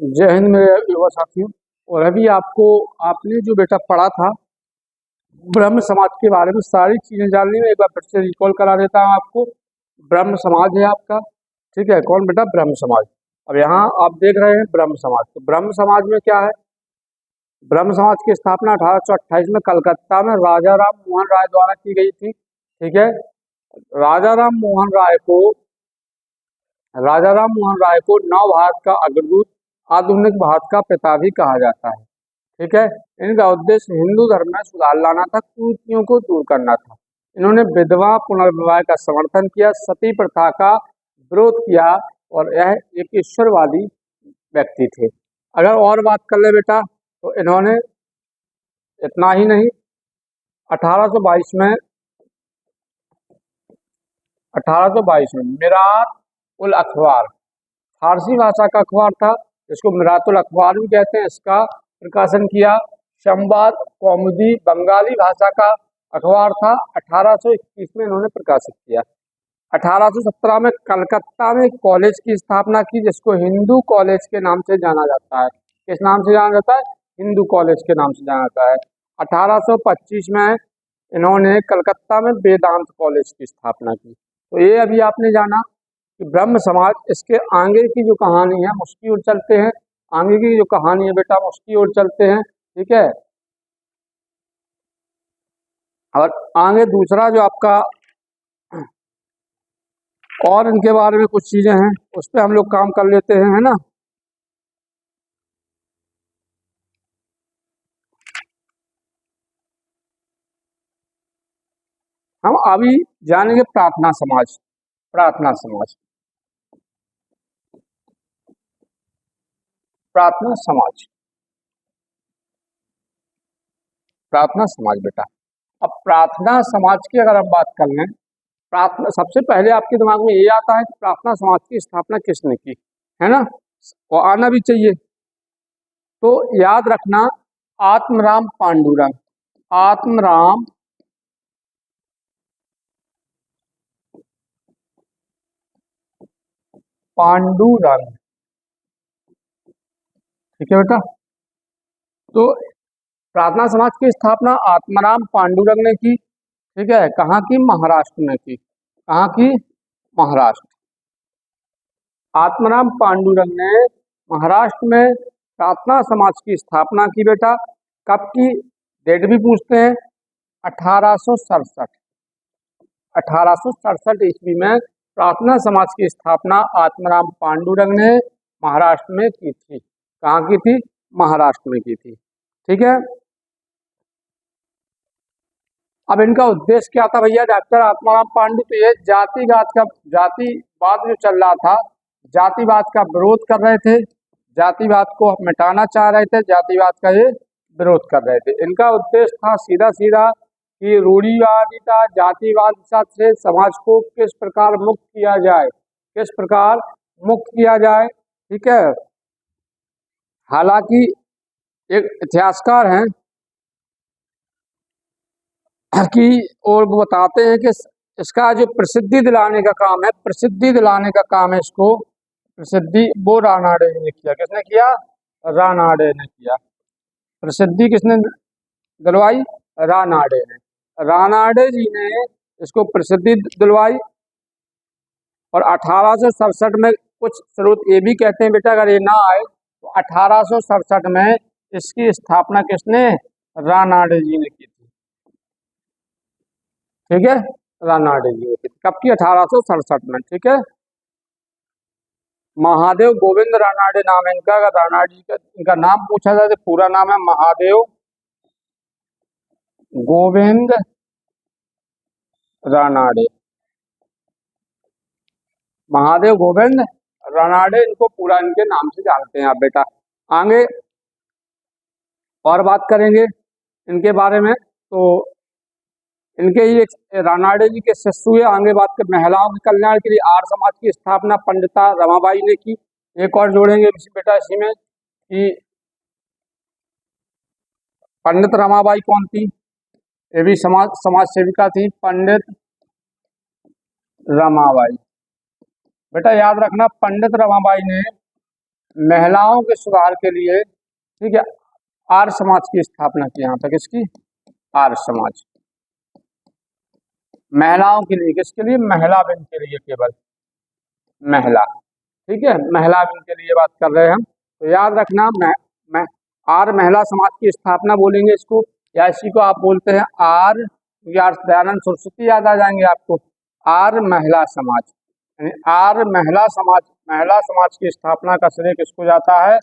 जय हिंद मेरे युवा साथियों। और अभी आपने जो बेटा पढ़ा था ब्रह्म समाज के बारे में सारी चीजें जाननी है, एक बार फिर से रिकॉल करा देता हूँ आपको। ब्रह्म समाज है आपका, ठीक है। कौन बेटा? ब्रह्म समाज। अब यहाँ आप देख रहे हैं ब्रह्म समाज। तो ब्रह्म समाज में क्या है? ब्रह्म समाज की स्थापना 1828 में कलकत्ता में राजा राम मोहन राय द्वारा की गई थी, ठीक है। राजा राम मोहन राय को राजा राम मोहन राय को नव भारत का अग्रदूत, आधुनिक भारत का पिता भी कहा जाता है, ठीक है। इनका उद्देश्य हिंदू धर्म में सुधार लाना था, कुरीतियों को दूर करना था। इन्होंने विधवा पुनर्विवाह का समर्थन किया, सती प्रथा का विरोध किया और यह एक ईश्वरवादी व्यक्ति थे। अगर और बात कर ले बेटा तो इन्होंने इतना ही नहीं, 1822 में 1822 में मिरात उल अखबार फारसी भाषा का अखबार था, इसको मिरातुल अखबार भी कहते हैं, इसका प्रकाशन किया। संवाद कौमुदी बंगाली भाषा का अखबार था, 1821 में इन्होंने प्रकाशित किया। 1817 में कलकत्ता में एक कॉलेज की स्थापना की, जिसको हिंदू कॉलेज के नाम से जाना जाता है। किस नाम से जाना जाता है? हिंदू कॉलेज के नाम से जाना जाता है। 1825 में इन्होंने कलकत्ता में वेदांत कॉलेज की स्थापना की। तो ये अभी आपने जाना कि ब्रह्म समाज। इसके आगे की जो कहानी है उसकी ओर चलते हैं। आगे की जो कहानी है बेटा उसकी ओर चलते हैं, ठीक है। और आगे दूसरा जो आपका और इनके बारे में कुछ चीजें हैं उस पर हम लोग काम कर लेते हैं, है ना। हम अभी जानेंगे प्रार्थना समाज। प्रार्थना समाज, प्रार्थना समाज, प्रार्थना समाज बेटा। अब प्रार्थना समाज की अगर हम बात कर लें, प्रार्थना सबसे पहले आपके दिमाग में ये आता है कि प्रार्थना समाज की स्थापना किसने की, है ना। वो आना भी चाहिए। तो याद रखना, आत्मराम पांडुरंग। आत्मराम पांडुरंग, ठीक है बेटा। तो प्रार्थना समाज की स्थापना आत्माराम पांडुरंग ने की, ठीक है। कहाँ की? महाराष्ट्र में की। कहाँ की? महाराष्ट्र। आत्माराम पांडुरंग ने महाराष्ट्र में प्रार्थना समाज की स्थापना की बेटा। कब की? डेट भी पूछते हैं। 1867। 1867 ईस्वी में प्रार्थना समाज की स्थापना आत्माराम पांडुरंग ने महाराष्ट्र में की थी। कहाँ की थी? महाराष्ट्र में की थी, ठीक है। अब इनका उद्देश्य क्या था भैया? डॉक्टर आत्माराम पांडु तो ये जातिवाद जो चल रहा था, जातिवाद का विरोध कर रहे थे, जातिवाद को मिटाना चाह रहे थे, जातिवाद का ये विरोध कर रहे थे। इनका उद्देश्य था सीधा सीधा कि रूढ़िवादिता जातिवाद से समाज को किस प्रकार मुक्त किया जाए, किस प्रकार मुक्त किया जाए, ठीक है। हालांकि एक इतिहासकार हैं कि और वो बताते हैं कि इसका जो प्रसिद्धि दिलाने का काम है, प्रसिद्धि दिलाने का काम है, इसको प्रसिद्धि वो रानाडे ने किया। किसने किया? रानाडे ने किया। प्रसिद्धि किसने दिलवाई? रानाडे ने। रानाडे जी ने इसको प्रसिद्धि दिलवाई। और 1867 में कुछ स्रोत ये भी कहते हैं बेटा, अगर ये ना आए तो 1867 में इसकी स्थापना किसने? रानाडे जी ने की थी, ठीक है। रानाडे जी ने की थी। कब की? 1867 में, ठीक है। महादेव गोविंद रानाडे नाम है इनका। अगर रानाडे जी का इनका नाम पूछा जाए तो पूरा नाम है महादेव गोविंद रानाडे। महादेव गोविंद रानाडे, इनको पूरा इनके नाम से जानते हैं आप बेटा। आगे और बात करेंगे इनके बारे में। तो इनके ही एक रानाडे जी के शिष्य हुए। आगे बात कर, महिलाओं के कल्याण के लिए आर्य समाज की स्थापना पंडिता रमाबाई ने की। एक और जोड़ेंगे बेटा इसी में कि पंडित रमाबाई कौन थी? ये भी समाज सेविका थी, पंडित रमाबाई। बेटा याद रखना, पंडित रमाबाई ने महिलाओं के सुधार के लिए, ठीक है, आर्य समाज की स्थापना की। यहाँ तक इसकी आर्य समाज, महिलाओं के लिए, किसके लिए? महिला विंग के लिए, केवल महिला, ठीक है, महिला विंग के लिए बात कर रहे हैं हम। तो याद रखना, आर्य महिला समाज की स्थापना बोलेंगे इसको, या इसी को आप बोलते हैं आर्य, दयानंद सरस्वती याद आ जाएंगे आपको। आर्य महिला समाज, यानी आर्य महिला समाज की स्थापना का श्रेय किसको जाता है?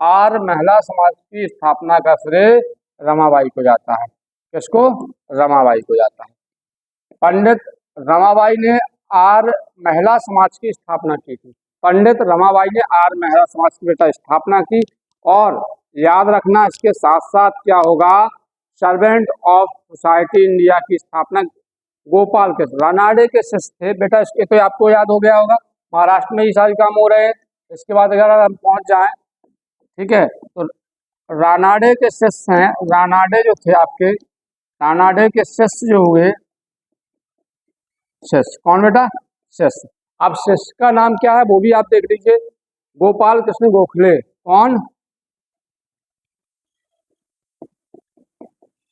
आर्य महिला समाज की स्थापना का श्रेय रमाबाई को जाता है। किसको? रमाबाई को जाता है। पंडित रमाबाई ने आर्य महिला समाज की स्थापना की थी। पंडित रमाबाई ने आर्य महिला समाज की बेटा स्थापना की। और याद रखना, इसके साथ साथ क्या होगा? सर्वेंट ऑफ सोसाइटी इंडिया की स्थापना गोपाल कृष्ण रानाडे के शिष्य थे बेटा। इसके तो आपको याद हो गया होगा, महाराष्ट्र में ये सारे काम हो रहे हैं। इसके बाद अगर हम पहुंच जाएं, ठीक है, तो रानाडे के शिष्य हैं, रानाडे जो थे आपके, रानाडे के शिष्य जो हुए, शिष्य कौन बेटा? शिष्य। अब शिष्य का नाम क्या है वो भी आप देख लीजिए, गोपाल कृष्ण गोखले। कौन?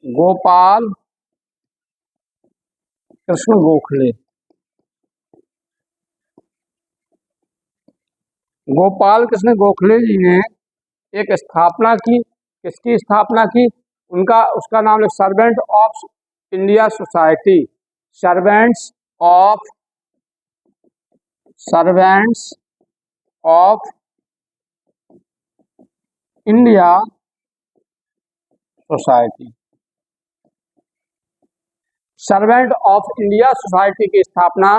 गोपाल कृष्ण गोखले। गोपाल कृष्ण गोखले जी ने एक स्थापना की। किसकी स्थापना की? उसका नाम है servant of India society, servants of India society, servant of India society की स्थापना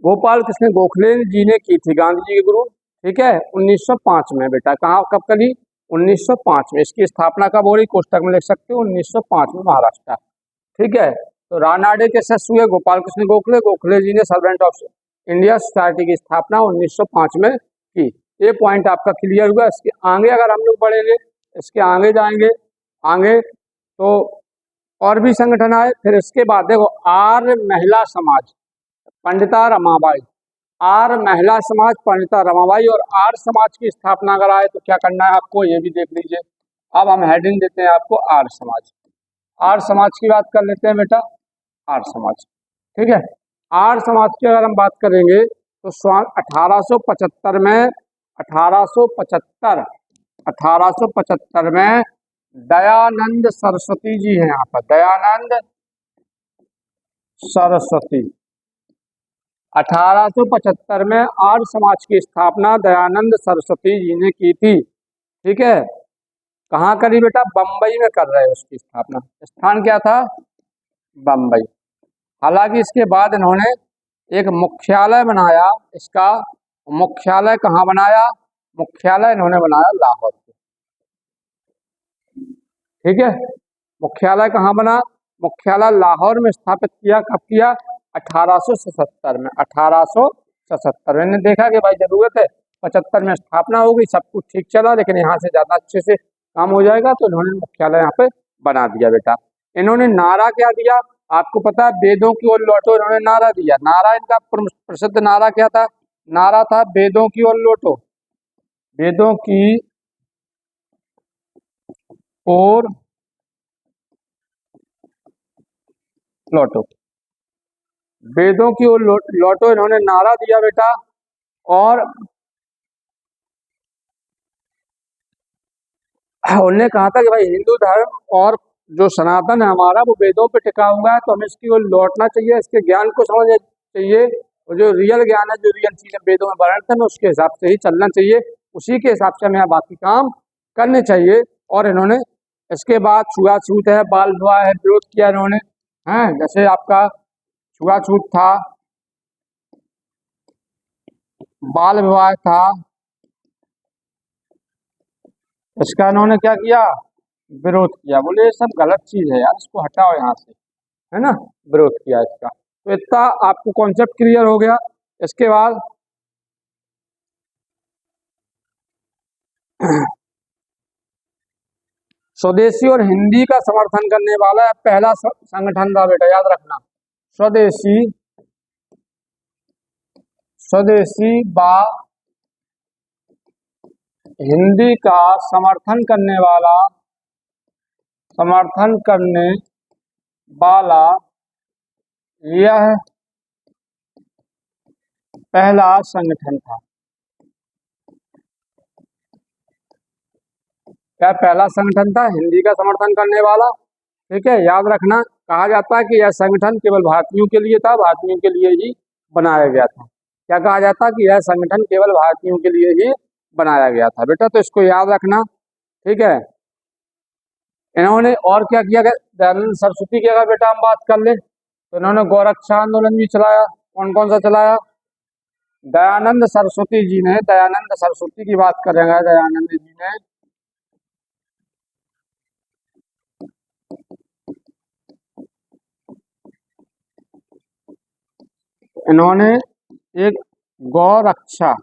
गोपाल कृष्ण गोखले जी ने की थी, गांधी जी के गुरु, ठीक है, 1905 में बेटा। कहाँ, कब करी? 1905 में। इसकी स्थापना कब हो रही? कोष्टक में लिख सकते हो, 1905 में, महाराष्ट्र, ठीक है। तो रानाडे के शिष्य हुए गोपाल कृष्ण गोखले। गोखले जी ने सर्वेंट ऑफ इंडिया सोसाइटी की स्थापना 1905 में की। ये पॉइंट आपका क्लियर हुआ। इसके आगे अगर हम लोग बढ़ेंगे, इसके आगे जाएंगे आगे, तो और भी संगठन आए। फिर इसके बाद देखो, आर्य महिला समाज, पंडिता रमाबाई, आर्य महिला समाज, पंडिता रमाबाई और आर्य समाज की स्थापना अगर आए तो क्या करना है आपको, ये भी देख लीजिए। अब हम हेडिंग देते हैं आपको आर्य समाज। आर्य समाज की बात कर लेते हैं बेटा, आर्य समाज, ठीक है। आर्य समाज की अगर हम बात करेंगे तो 1875 में 1875 में दयानंद सरस्वती जी हैं यहाँ पर, दयानंद सरस्वती। 1875 में आर्य समाज की स्थापना दयानंद सरस्वती जी ने की थी, ठीक है। कहाँ करी बेटा? बम्बई में कर रहे हैं उसकी स्थापना। स्थान क्या था? बम्बई। हालांकि इसके बाद इन्होंने एक मुख्यालय बनाया। इसका मुख्यालय कहाँ बनाया? मुख्यालय इन्होंने बनाया लाहौर, ठीक है। मुख्यालय कहाँ बना? मुख्यालय लाहौर में स्थापित किया। कब किया? 1877 में। 1877 मैंने देखा कि भाई जरूरत है, 75 में स्थापना हो गई, सब कुछ ठीक चला, लेकिन यहाँ से ज्यादा अच्छे से काम हो जाएगा, तो इन्होंने मुख्यालय यहाँ पे बना दिया बेटा। इन्होंने नारा क्या दिया? आपको पता है, वेदों की ओर लौटो, इन्होंने नारा दिया। नारा इनका प्रसिद्ध नारा क्या था? नारा था वेदों की ओर लौटो, वेदों की ओर लौटो, वेदों की ओर लौटो, इन्होंने नारा दिया बेटा। और उन्होंने कहा था कि भाई हिंदू धर्म और जो सनातन है हमारा, वो वेदों पे टिका हुआ है, तो हमें इसकी ओर लौटना चाहिए, इसके ज्ञान को समझना चाहिए, और जो रियल ज्ञान है, जो रियल चीजें वेदों में वर्णित है, उसके हिसाब से ही चलना चाहिए, उसी के हिसाब से हमें बाकी काम करने चाहिए। और इन्होंने इसके बाद छुआछूत है, बाल विवाह है, विरोध किया इन्होंने, हैं, जैसे आपका छुआछूत था, बाल विवाह था, इसका इन्होंने क्या किया? विरोध किया। बोले ये सब गलत चीज है यार, इसको हटाओ यहाँ से, है ना, विरोध किया इसका। तो इतना आपको कॉन्सेप्ट क्लियर हो गया। इसके बाद स्वदेशी और हिंदी का समर्थन करने वाला पहला संगठन था बेटा, याद रखना, स्वदेशी, स्वदेशी बा हिंदी का समर्थन करने वाला यह पहला संगठन था। क्या पहला संगठन था हिंदी का समर्थन करने वाला? ठीक है, याद रखना, कहा जाता है कि यह संगठन केवल भारतीयों के लिए था, भारतीयों के लिए ही बनाया गया था। क्या कहा जाता है कि यह संगठन केवल भारतीयों के लिए ही बनाया गया था बेटा, तो इसको याद रखना। ठीक है, इन्होंने और क्या किया? दयानंद सरस्वती की अगर बेटा हम बात कर ले तो इन्होंने गौरक्षा आंदोलन भी चलाया। कौन कौन सा चलाया? दयानंद सरस्वती जी ने, दयानंद सरस्वती की बात करेंगे, दयानंद जी ने इन्होंने एक गौरक्षा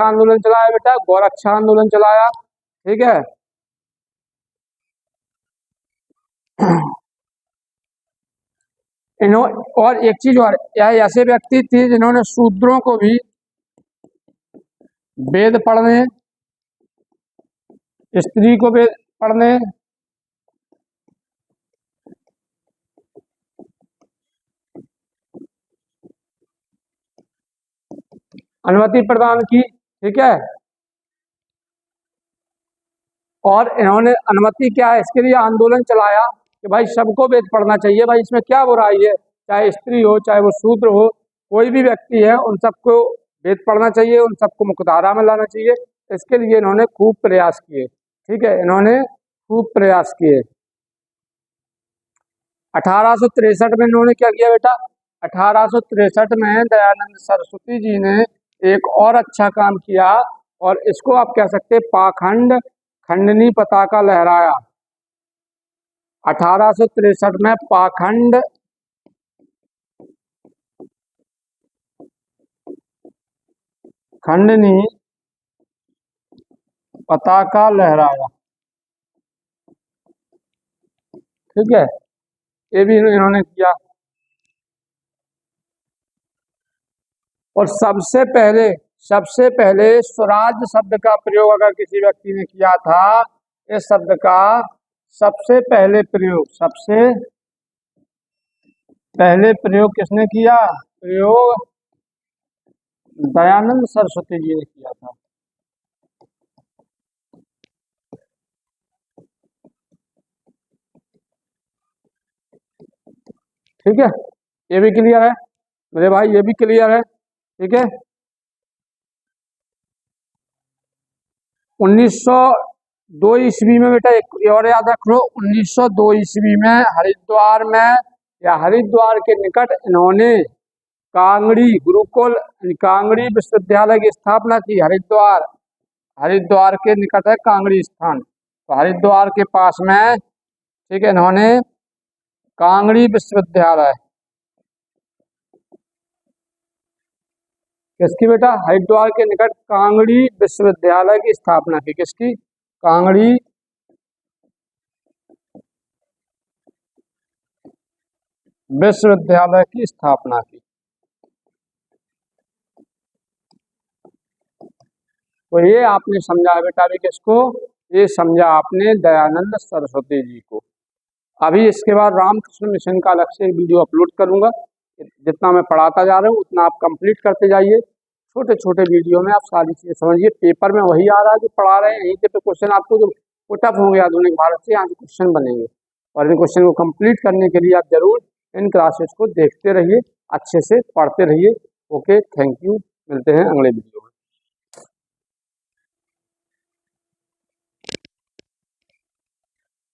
आंदोलन चलाया बेटा, गौरक्षा आंदोलन चलाया। ठीक है, और एक चीज और, यह ऐसे व्यक्ति थे जिन्होंने शूद्रों को भी वेद पढ़ने, स्त्री को वेद पढ़ने, अनुमति प्रदान की। ठीक है, और इन्होंने अनुमति क्या है, इसके लिए आंदोलन चलाया कि भाई सबको वेद पढ़ना चाहिए, भाई इसमें क्या बुराई है, चाहे स्त्री हो चाहे वो शूद्र हो, कोई भी व्यक्ति है, उन सबको वेद पढ़ना चाहिए, उन सबको मुख्यधारा में लाना चाहिए। इसके लिए इन्होंने खूब प्रयास किए। ठीक है, इन्होंने खूब प्रयास किए। 1863 में इन्होंने क्या किया बेटा? 1863 में दयानंद सरस्वती जी ने एक और अच्छा काम किया, और इसको आप कह सकते हैं पाखंड खंडनी पताका लहराया। 1863 में पाखंड खंडनी पताका लहराया। ठीक है, ये भी इन्होंने किया। और सबसे पहले स्वराज शब्द का प्रयोग अगर किसी व्यक्ति ने किया था, इस शब्द का सबसे पहले प्रयोग किसने किया? प्रयोग दयानंद सरस्वती जी ने किया था। ठीक है, ये भी क्लियर है मेरे भाई, ये भी क्लियर है। ठीक है, 1902 ईस्वी में बेटा, एक और याद रख लो, 1902 ईस्वी में हरिद्वार में, या हरिद्वार के निकट इन्होंने कांगड़ी गुरुकुल, कांगड़ी विश्वविद्यालय की स्थापना की। हरिद्वार के निकट है कांगड़ी स्थान, तो हरिद्वार के पास में, ठीक है, इन्होंने कांगड़ी विश्वविद्यालय, किसकी बेटा? हरिद्वार के निकट कांगड़ी विश्वविद्यालय की स्थापना की। किसकी? कांगड़ी विश्वविद्यालय की स्थापना की। तो ये आपने समझा बेटा अभी किसको? ये समझा आपने दयानंद सरस्वती जी को। अभी इसके बाद रामकृष्ण मिशन का अलग से वीडियो अपलोड करूंगा। जितना मैं पढ़ाता जा रहा हूँ उतना आप कंप्लीट करते जाइए। छोटे छोटे वीडियो में आप सारी चीजें समझिए। पेपर में वही आ रहा है जो पढ़ा रहे हैं, यहीं से क्वेश्चन आपको जो पुट अप होंगे आधुनिक भारत से, यहाँ से क्वेश्चन बनेंगे। और इन क्वेश्चन को कंप्लीट करने के लिए आप जरूर इन क्लासेस को देखते रहिए, अच्छे से पढ़ते रहिए। ओके, थैंक यू, मिलते हैं अगले वीडियो में।